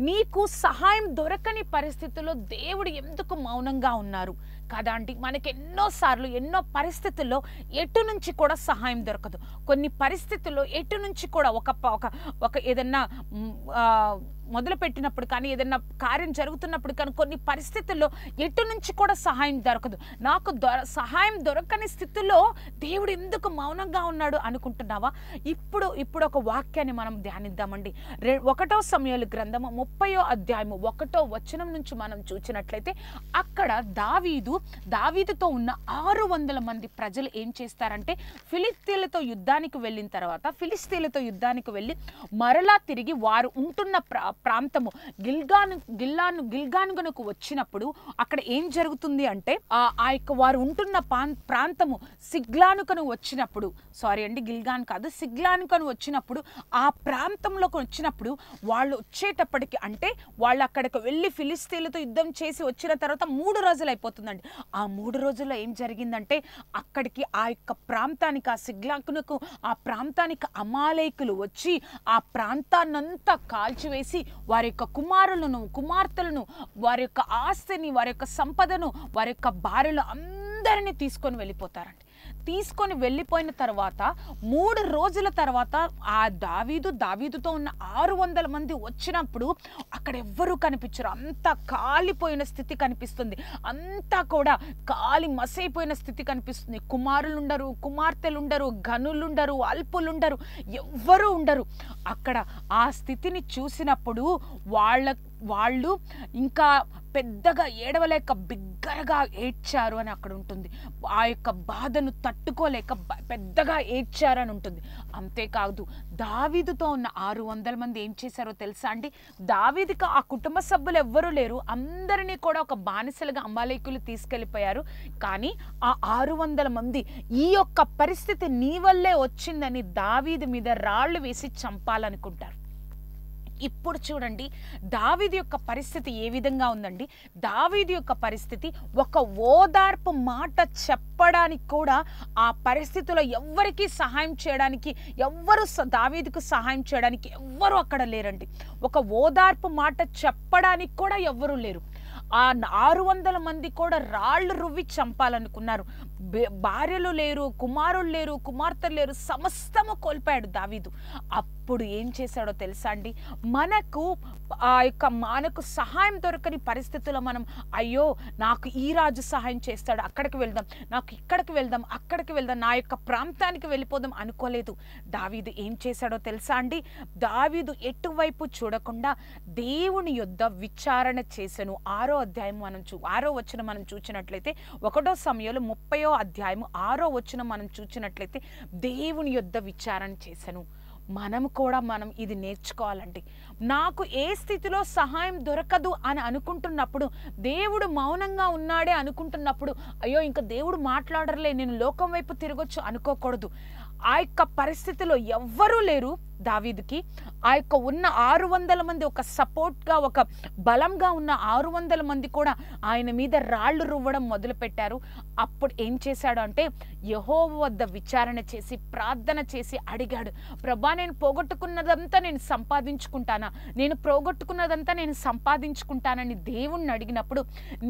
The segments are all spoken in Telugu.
నీకు సహాయం దొరకని పరిస్థితుల్లో దేవుడు ఎందుకు మౌనంగా ఉన్నారు కదా అండి. మనకి ఎన్నోసార్లు ఎన్నో పరిస్థితుల్లో ఎటు నుంచి కూడా సహాయం దొరకదు. కొన్ని పరిస్థితుల్లో ఎటు నుంచి కూడా ఒక ఏదన్నా మొదలు పెట్టినప్పుడు కానీ, ఏదన్నా కార్యం జరుగుతున్నప్పుడు కానీ, కొన్ని పరిస్థితుల్లో ఎటు నుంచి కూడా సహాయం దొరకదు. నాకు సహాయం దొరకని స్థితిలో దేవుడు ఎందుకు మౌనంగా ఉన్నాడు అనుకుంటున్నావా? ఇప్పుడు ఒక వాక్యాన్ని మనం ధ్యానిద్దామండి. 1 సమూయేలు గ్రంథము 30వ అధ్యాయము 1వ వచనం నుంచి మనం చూసినట్లయితే, అక్కడ దావీదుతో ఉన్న 600 మంది ప్రజలు ఏం చేస్తారంటే, ఫిలిస్తీన్లతో యుద్ధానికి వెళ్ళిన తర్వాత ఫిలిస్తీన్లతో యుద్ధానికి వెళ్ళి మరలా తిరిగి వారు ఉంటున్న ప్రాంతము గిల్గానుకు వచ్చినప్పుడు అక్కడ ఏం జరుగుతుంది అంటే, ఆ యొక్క వారు ఉంటున్న ప్రాంతము సిగ్లానుకను వచ్చినప్పుడు, సారీ అండి, గిల్గాన్ కాదు, సిగ్లానుకను వచ్చినప్పుడు, ఆ ప్రాంతంలోకి వచ్చినప్పుడు వాళ్ళు వచ్చేటప్పటికి, అంటే వాళ్ళు అక్కడికి వెళ్ళి ఫిలిస్తీన్లతో యుద్ధం చేసి వచ్చిన తర్వాత 3 రోజులు అయిపోతుందండి. ఆ 3 రోజుల్లో ఏం జరిగిందంటే, అక్కడికి ఆ యొక్క ప్రాంతానికి, ఆ సిగ్లానుకు ఆ ప్రాంతానికి అమాలేకులు వచ్చి ఆ ప్రాంతాన్నంతా కాల్చివేసి వారి యొక్క కుమార్తెలను, వారి యొక్క ఆస్తిని, వారి యొక్క సంపదను, వారి యొక్క భార్యలు అందరినీ తీసుకొని వెళ్ళిపోతారండి. తీసుకొని వెళ్ళిపోయిన తర్వాత 3 రోజుల తర్వాత ఆ దావీదుతో ఉన్న 600 మంది వచ్చినప్పుడు అక్కడ ఎవ్వరూ కనిపించరు. అంతా కాలిపోయిన స్థితి కనిపిస్తుంది. అంతా కూడా కాలి మసైపోయిన స్థితి కనిపిస్తుంది. కుమారులు ఉండరు, కుమార్తెలు ఉండరు, ఘనులుండరు, అల్పులుండరు, ఎవ్వరూ ఉండరు. అక్కడ ఆ స్థితిని చూసినప్పుడు వాళ్ళు ఇంకా పెద్దగా ఏడవలేక బిగ్గరగా ఏడ్చారు అని అక్కడ ఉంటుంది. ఆ యొక్క బాధను తట్టుకోలేక పెద్దగా ఏడ్చారు అని ఉంటుంది. అంతేకాదు, దావీదుతో ఉన్న 600 మంది ఏం చేశారో తెలుసా అండి? దావీదుకి ఆ కుటుంబ సభ్యులు ఎవ్వరూ లేరు. అందరినీ కూడా ఒక బానిసలుగా అమాలేకులు తీసుకెళ్ళిపోయారు. కానీ ఆ 600 మంది ఈ యొక్క పరిస్థితి నీ వల్లే వచ్చిందని దావీదు మీద రాళ్ళు వేసి చంపాలనుకుంటారు. ఇప్పుడు చూడండి, దావీదు యొక్క పరిస్థితి ఏ విధంగా ఉందండి. దావీదు యొక్క పరిస్థితి, ఒక ఓదార్పు మాట చెప్పడానికి కూడా ఆ పరిస్థితిలో ఎవ్వరికీ సహాయం చేయడానికి, దావీదుకు సహాయం చేయడానికి ఎవ్వరూ అక్కడ లేరండి. ఒక ఓదార్పు మాట చెప్పడానికి కూడా ఎవ్వరూ లేరు. ఆ 600 మంది కూడా రాళ్ళు రువ్వి చంపాలనుకున్నారు. భార్యలు లేరు, కుమారులు లేరు, కుమార్తెలు లేరు, సమస్తము కోల్పోయాడు దావీదు. అప్పుడు ఏం చేశాడో తెలుసా అండి? మనకు సహాయం దొరకని పరిస్థితుల్లో మనం, అయ్యో నాకు ఈ రాజు సహాయం చేస్తాడు, అక్కడికి వెళ్దాం, నాకు ఇక్కడికి వెళ్దాం, అక్కడికి వెళ్దాం, నా యొక్క ప్రాంతానికి వెళ్ళిపోదాం అనుకోలేదు. దావీదు ఏం చేశాడో తెలుసా అండి? దావీదు ఎటువైపు చూడకుండా దేవుని యొద్ద విచారణ చేసెను. 6వ వచనం మనం చూసినట్లయితే, 1 సమూయేలు 30వ అధ్యాయము 6వ వచనం మనం చూసినట్లయితే, దేవుని యొద్ద విచారణ చేసెను. మనం ఇది నేర్చుకోవాలండి. నాకు ఏ స్థితిలో సహాయం దొరకదు అని అనుకుంటున్నప్పుడు, దేవుడు మౌనంగా ఉన్నాడే అనుకుంటున్నప్పుడు, అయ్యో ఇంకా దేవుడు మాట్లాడర్లే, నేను లోకం వైపు తిరగొచ్చు అనుకోకూడదు. ఆ యొక్క పరిస్థితిలో ఎవ్వరూ లేరు దావీదుకి. ఆ యొక్క ఉన్న 600 మంది ఒక సపోర్ట్గా, ఒక బలంగా ఉన్న 600 మంది కూడా ఆయన మీద రాళ్ళు రువ్వడం మొదలుపెట్టారు. అప్పుడు ఏం చేశాడు అంటే, యెహోవా వద్ద విచారణ చేసి ప్రార్థన చేసి అడిగాడు, ప్రభా నేను పోగొట్టుకున్నదంతా నేను సంపాదించుకుంటానని దేవుణ్ణి అడిగినప్పుడు,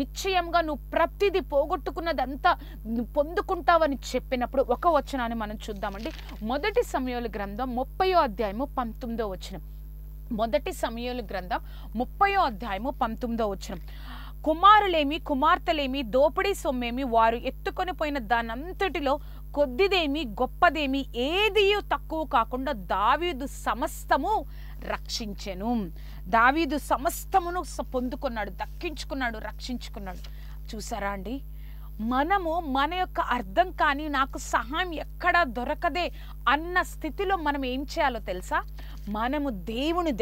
నిశ్చయంగా నువ్వు ప్రతిదీ పోగొట్టుకున్నదంతా నువ్వు పొందుకుంటావని చెప్పినప్పుడు ఒక వచనాన్ని మనం చూద్దామండి. 1 సమూయేలు గ్రంథం 30వ అధ్యాయము 19వ వచనం. 1 సమూయేలు గ్రంథం 30వ అధ్యాయము 19వ వచనం. కుమారులేమి, కుమార్తెలేమి, దోపిడీ సొమ్మేమి, వారు ఎత్తుకొని పోయిన దానంతటిలో కొద్దిదేమి గొప్పదేమి ఏదియూ తక్కువ కాకుండా దావీదు సమస్తము రక్షించెను. దావీదు సమస్తమును పొందుకున్నాడు, దక్కించుకున్నాడు, రక్షించుకున్నాడు. చూసారా అండి? మన యొక్క అర్థం కానీ నాకు సహాయం ఎక్కడా దొరకదే అన్న స్థితిలో మనం ఏం చేయాలో తెలుసా? మనము దేవుని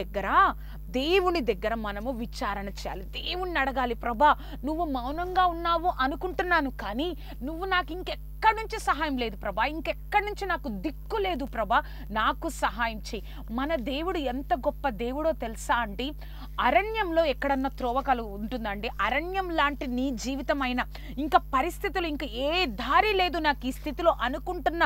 దగ్గర మనము విచారణ చేయాలి. దేవుణ్ణి అడగాలి, ప్రభా నువ్వు మౌనంగా ఉన్నావు అనుకుంటున్నాను, కానీ నువ్వు నాకు ఇంకెక్కడి నుంచి సహాయం లేదు ప్రభా, ఇంకెక్కడి నుంచి నాకు దిక్కు లేదు ప్రభా, నాకు సహాయం చేయి. మన దేవుడు ఎంత గొప్ప దేవుడో తెలుసా అండి? అరణ్యంలో ఎక్కడన్నా త్రోవకలు ఉంటుందండి. అరణ్యం లాంటి నీ జీవితం అయినా, ఇంకా పరిస్థితులు, ఇంకా ఏ దారి లేదు నాకు ఈ స్థితిలో అనుకుంటున్న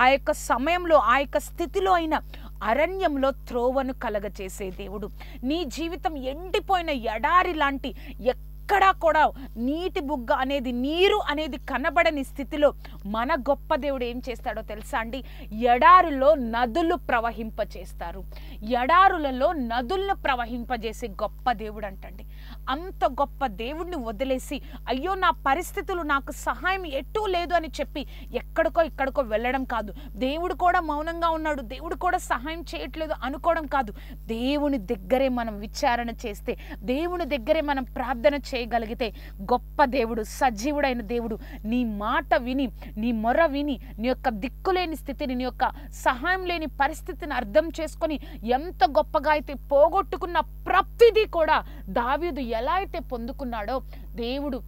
ఆ యొక్క సమయంలో, ఆ యొక్క స్థితిలో అయినా అరణ్యంలో త్రోవను కలగచేసే దేవుడు. నీ జీవితం ఎండిపోయిన ఎడారి లాంటి ఎక్కడా కూడా నీటి బుగ్గ అనేది, నీరు అనేది కనబడని స్థితిలో మన గొప్ప దేవుడు ఏం చేస్తాడో తెలుసా అండి? ఎడారిలో నదులు ప్రవహింపచేస్తారు. ఎడారులలో నదులను ప్రవహింపజేసే గొప్ప దేవుడు అంటండి. అంత గొప్ప దేవుడిని వదిలేసి అయ్యో నా పరిస్థితులు నాకు సహాయం ఎటూ లేదు అని చెప్పి ఎక్కడికో ఇక్కడికో వెళ్ళడం కాదు. దేవుడు కూడా మౌనంగా ఉన్నాడు, దేవుడు కూడా సహాయం చేయట్లేదు అనుకోవడం కాదు. దేవుని దగ్గరే మనం విచారణ చేస్తే, దేవుని దగ్గరే మనం ప్రార్థన చేయగలిగితే గొప్ప దేవుడు, సజీవుడైన దేవుడు నీ మాట విని, నీ మొర విని, నీ యొక్క దిక్కులేని స్థితిని, నీ యొక్క సహాయం లేని పరిస్థితిని అర్థం చేసుకొని ఎంత గొప్పగా అయితే పోగొట్టుకున్న ప్రతిదీ కూడా దావీదు ఎలా అయితే పొందుకున్నాడో, దేవుడు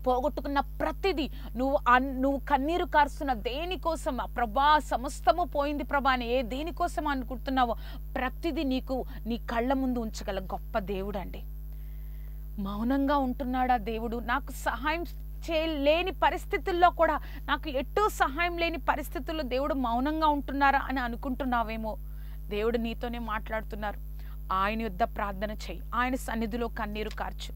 పోగొట్టుకున్న ప్రతిదీ నువ్వు కన్నీరు కారుస్తున్న దేనికోసం ప్రభా సమస్తము పోయింది ప్రభా అని దేనికోసం అనుకుంటున్నావో ప్రతిదీ నీకు నీ కళ్ళ ముందు ఉంచగల గొప్ప దేవుడు అండి. మౌనంగా ఉంటున్నాడా దేవుడు? నాకు సహాయం చేయలేని పరిస్థితుల్లో కూడా, నాకు ఎటూ సహాయం లేని పరిస్థితుల్లో దేవుడు మౌనంగా ఉంటున్నారా అని అనుకుంటున్నావేమో. దేవుడు నీతోనే మాట్లాడుతున్నారు. ఆయన యుద్ధ ప్రార్థన చెయ్యి, ఆయన సన్నిధిలో కన్నీరు కార్చు.